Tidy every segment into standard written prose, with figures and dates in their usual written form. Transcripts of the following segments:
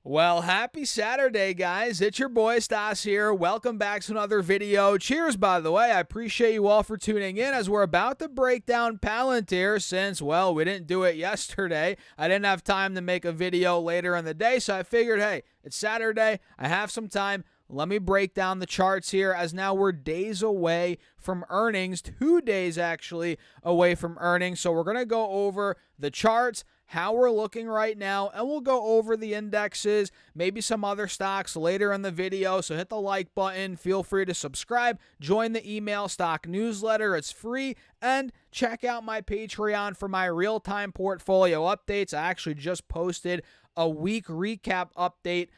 Well, happy Saturday, guys. It's your boy Stas here. Welcome back to another video. Cheers, by the way. I appreciate you all for tuning in as we're about to break down Palantir since, well, we didn't do it yesterday. I didn't have time to make a video later in the day, so I figured, hey, it's Saturday. I have some time. Let me break down the charts here as now we're days away from earnings, 2 days actually away from earnings. So we're going to go over the charts, how we're looking right now, and we'll go over the indexes, maybe some other stocks later in the video. So hit the like button, feel free to subscribe, join the email stock newsletter, it's free, and check out my Patreon for my real-time portfolio updates. I actually just posted a week recap update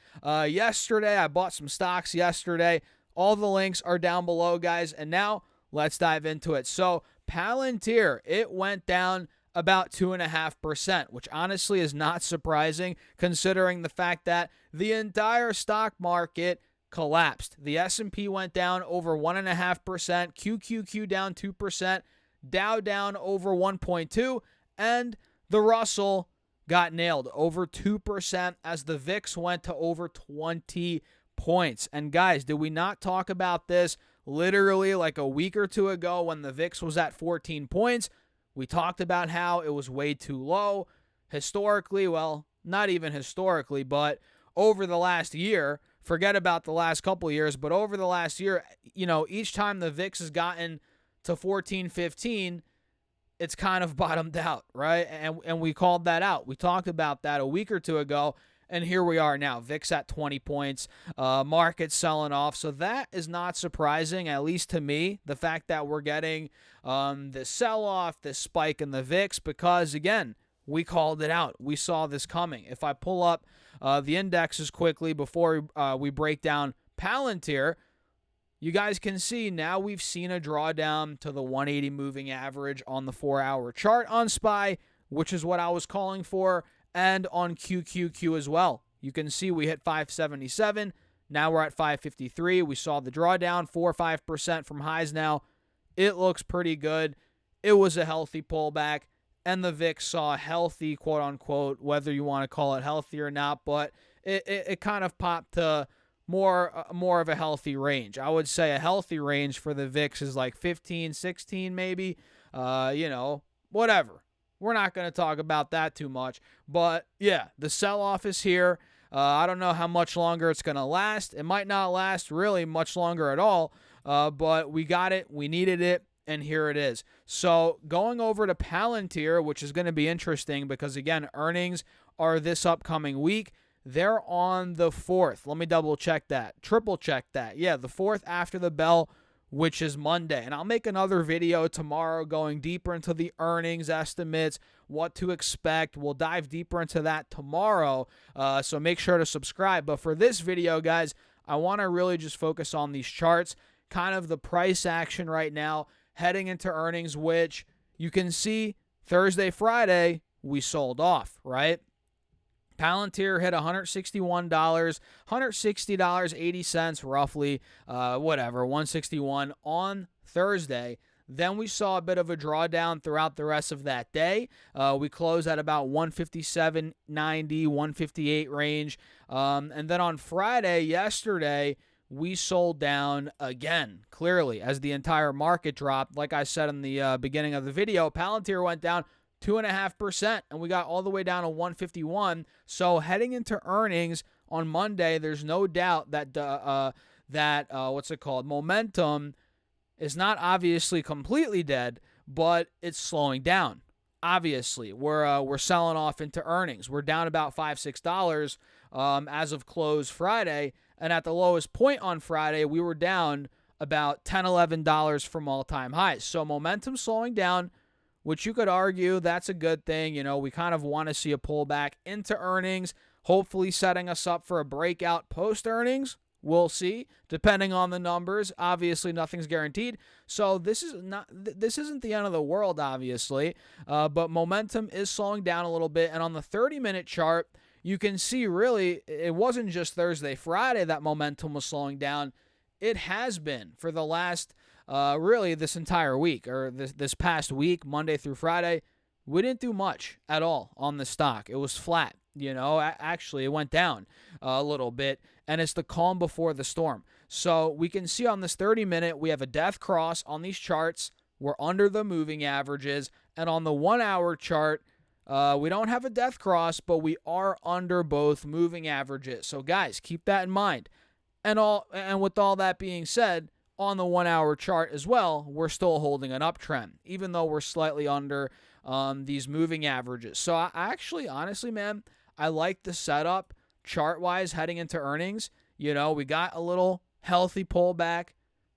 yesterday. I bought some stocks yesterday. All the links are down below, guys, and now let's dive into it. So Palantir, it went down about 2.5%, which honestly is not surprising considering the fact that the entire stock market collapsed. The S&P went down over 1.5%, QQQ down 2%, Dow down over 1.2%, and the Russell got nailed over 2% as the VIX went to over 20 points. And guys, did we not talk about this literally like a week or two ago when the VIX was at 14 points? We talked about how it was way too low historically. Well, not even historically, but over the last year, forget about the last couple of years, but over the last year, each time the VIX has gotten to 14, 15, it's kind of bottomed out, right? And we called that out. We talked about that a week or two ago, and here we are now. VIX at 20 points, market selling off. So that is not surprising, at least to me, the fact that we're getting this sell-off, this spike in the VIX, because, again, we called it out. We saw this coming. If I pull up the indexes quickly before we break down Palantir, you guys can see now we've seen a drawdown to the 180 moving average on the 4-hour chart on SPY, which is what I was calling for, and on QQQ as well. You can see we hit 577. Now we're at 553. We saw the drawdown, 4 or 5% from highs now. It looks pretty good. It was a healthy pullback, and the VIX saw a healthy, quote-unquote, whether you want to call it healthy or not, but it kind of popped to more of a healthy range. I would say a healthy range for the VIX is like 15, 16 maybe, whatever. We're not going to talk about that too much. But, yeah, the sell-off is here. I don't know how much longer it's going to last. It might not last really much longer at all, but we got it. We needed it, and here it is. So going over to Palantir, which is going to be interesting because, again, earnings are this upcoming week. They're on the 4th. Let me double check that. Triple check that. Yeah, the 4th after the bell, which is Monday. And I'll make another video tomorrow going deeper into the earnings estimates, what to expect. We'll dive deeper into that tomorrow, so make sure to subscribe. But for this video, guys, I want to really just focus on these charts, kind of the price action right now, heading into earnings, which you can see Thursday, Friday, we sold off, right? Palantir hit $161, $160.80 roughly, whatever, 161 on Thursday. Then we saw a bit of a drawdown throughout the rest of that day. We closed at about 157.90, 158 range. And then on Friday, yesterday, we sold down again, clearly, as the entire market dropped. Like I said in the beginning of the video, Palantir went down 2.5%, and we got all the way down to 151. So heading into earnings on Monday, there's no doubt that momentum is not obviously completely dead, but it's slowing down. Obviously, we're selling off into earnings. We're down about $5-6 as of close Friday, and at the lowest point on Friday, we were down about $10-11 from all-time highs. So momentum slowing down, which you could argue that's a good thing. We kind of want to see a pullback into earnings, hopefully setting us up for a breakout post-earnings. We'll see, depending on the numbers. Obviously, nothing's guaranteed. So this isn't the end of the world, obviously, but momentum is slowing down a little bit. And on the 30-minute chart, you can see really it wasn't just Thursday, Friday that momentum was slowing down. It has been for the last really this entire week, or this past week, Monday through Friday. We didn't do much at all on the stock. It was flat. Actually, it went down a little bit, and it's the calm before the storm. So we can see on this 30-minute, we have a death cross on these charts. We're under the moving averages, and on the 1-hour chart, we don't have a death cross, but we are under both moving averages. So guys, keep that in mind. And with all that being said, on the 1-hour chart as well, we're still holding an uptrend, even though we're slightly under these moving averages. So I actually, honestly, man, I like the setup chart-wise heading into earnings. We got a little healthy pullback.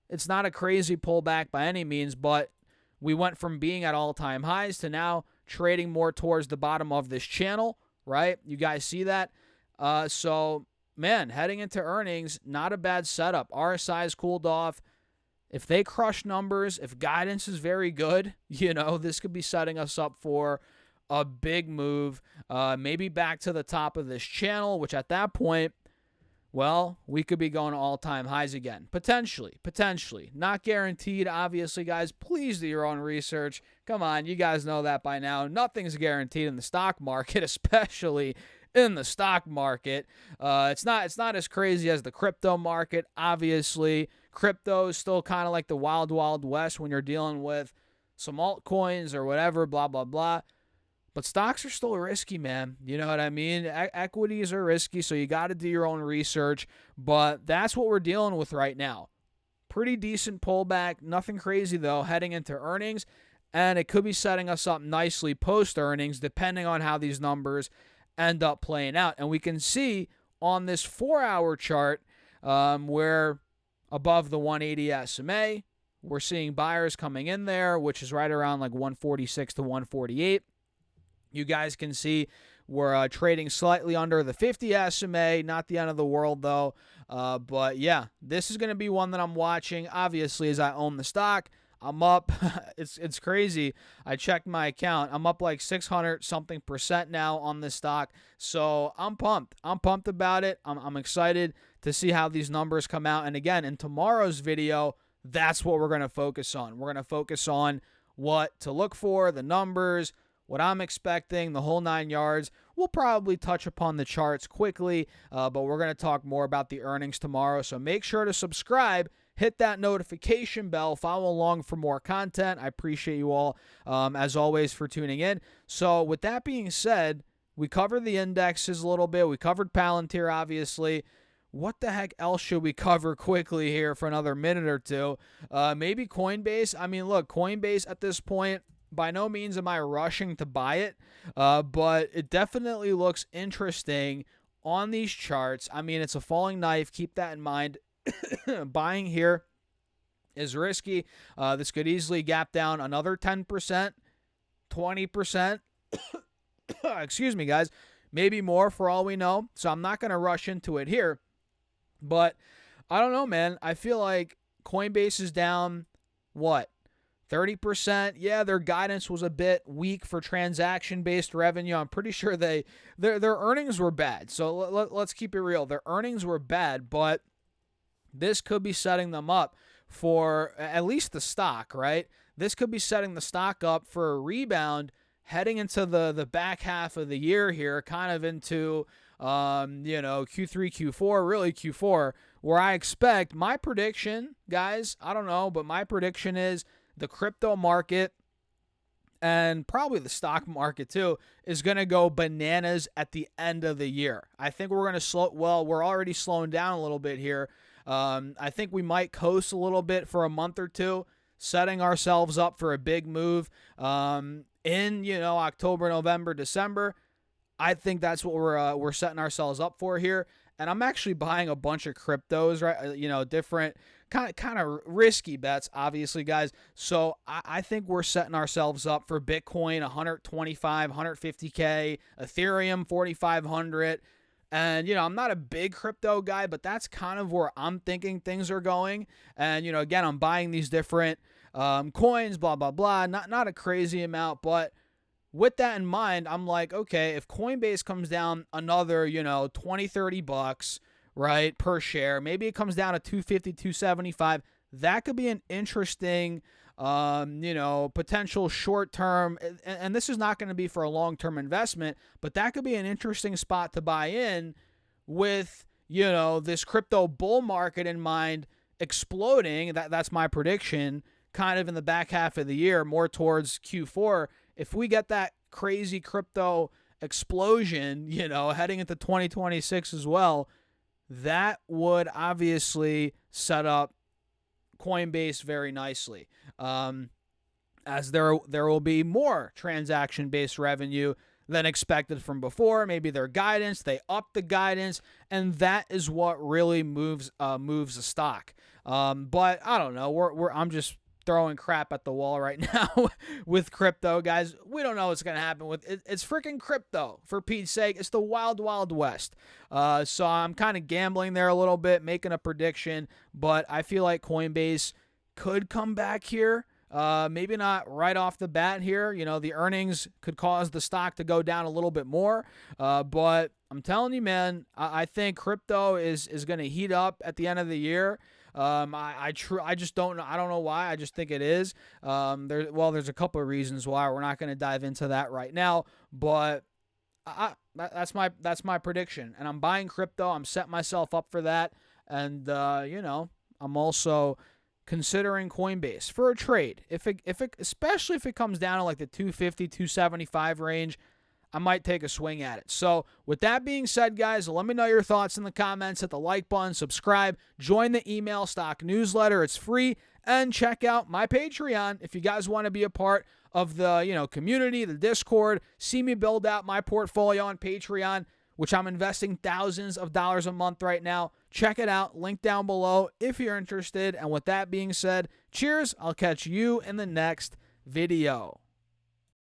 It's not a crazy pullback by any means, but we went from being at all-time highs to now trading more towards the bottom of this channel, right? You guys see that? So, man, heading into earnings, not a bad setup. RSI's cooled off. If they crush numbers, if guidance is very good, this could be setting us up for a big move, maybe back to the top of this channel, which at that point, well, we could be going to all-time highs again. Potentially. Not guaranteed, obviously, guys. Please do your own research. Come on, you guys know that by now. Nothing's guaranteed in the stock market, especially in the stock market. It's not as crazy as the crypto market, obviously. Crypto is still kind of like the wild, wild west when you're dealing with some altcoins or whatever, blah, blah, blah. But stocks are still risky, man. You know what I mean? Equities are risky, so you got to do your own research. But that's what we're dealing with right now. Pretty decent pullback. Nothing crazy, though, heading into earnings. And it could be setting us up nicely post-earnings, depending on how these numbers end up playing out. And we can see on this 4-hour chart where above the 180 SMA, we're seeing buyers coming in there, which is right around like 146 to 148. You guys can see we're trading slightly under the 50 SMA. Not the end of the world, though. But, yeah, this is going to be one that I'm watching, obviously, as I own the stock. I'm up. It's crazy. I checked my account. I'm up like 600-something% now on this stock. So I'm pumped. I'm pumped about it. I'm excited to see how these numbers come out. And, again, in tomorrow's video, that's what we're going to focus on. We're going to focus on what to look for, the numbers, what I'm expecting, the whole 9 yards. We'll probably touch upon the charts quickly, but we're going to talk more about the earnings tomorrow. So make sure to subscribe, hit that notification bell, follow along for more content. I appreciate you all, as always, for tuning in. So with that being said, we covered the indexes a little bit. We covered Palantir, obviously. What the heck else should we cover quickly here for another minute or two? Maybe Coinbase. I mean, look, Coinbase at this point, by no means am I rushing to buy it, but it definitely looks interesting on these charts. I mean, it's a falling knife. Keep that in mind. Buying here is risky. This could easily gap down another 10%, 20%. Excuse me, guys. Maybe more for all we know. So I'm not going to rush into it here. But I don't know, man. I feel like Coinbase is down, what, 30%? Yeah, their guidance was a bit weak for transaction-based revenue. I'm pretty sure their earnings were bad. So let's keep it real. Their earnings were bad, but this could be setting them up for at least the stock, right? This could be setting the stock up for a rebound heading into the back half of the year here, kind of into Q3, Q4, really Q4, where I expect my prediction, guys, I don't know, but my prediction is the crypto market and probably the stock market too is going to go bananas at the end of the year. I think we're going to we're already slowing down a little bit here. I think we might coast a little bit for a month or two, setting ourselves up for a big move in October, November, December. I think that's what we're setting ourselves up for here. And I'm actually buying a bunch of cryptos, right? Different kind of risky bets, obviously, guys. So I think we're setting ourselves up for Bitcoin 125, 150K, Ethereum 4,500. And, I'm not a big crypto guy, but that's kind of where I'm thinking things are going. And, again, I'm buying these different coins, blah, blah, blah. Not a crazy amount, but with that in mind, I'm like, okay, if Coinbase comes down another, $20-$30, right, per share, maybe it comes down to $250, $275, that could be an interesting potential short-term, and this is not going to be for a long-term investment, but that could be an interesting spot to buy in with, this crypto bull market in mind exploding. That's my prediction, kind of in the back half of the year, more towards Q4. If we get that crazy crypto explosion, heading into 2026 as well, that would obviously set up Coinbase very nicely, as there will be more transaction-based revenue than expected from before. Maybe their guidance, they upped the guidance, and that is what really moves the stock. But I don't know. I'm just throwing crap at the wall right now with crypto, guys. We don't know what's going to happen with it. It's freaking crypto, for Pete's sake. It's the wild, wild west. So I'm kind of gambling there a little bit, making a prediction, but I feel like Coinbase could come back here. Maybe not right off the bat here. The earnings could cause the stock to go down a little bit more. But I'm telling you, man, I think crypto is going to heat up at the end of the year. I just don't know. I don't know why. I just think it is. There's a couple of reasons why. We're not going to dive into that right now, but that's my prediction. And I'm buying crypto. I'm setting myself up for that. And I'm also considering Coinbase for a trade. Especially if it comes down to like the 250, 275 range, I might take a swing at it. So with that being said, guys, let me know your thoughts in the comments. Hit the like button, subscribe, join the email stock newsletter. It's free. And check out my Patreon if you guys want to be a part of the community, the Discord. See me build out my portfolio on Patreon, which I'm investing thousands of dollars a month right now. Check it out. Link down below if you're interested. And with that being said, cheers. I'll catch you in the next video.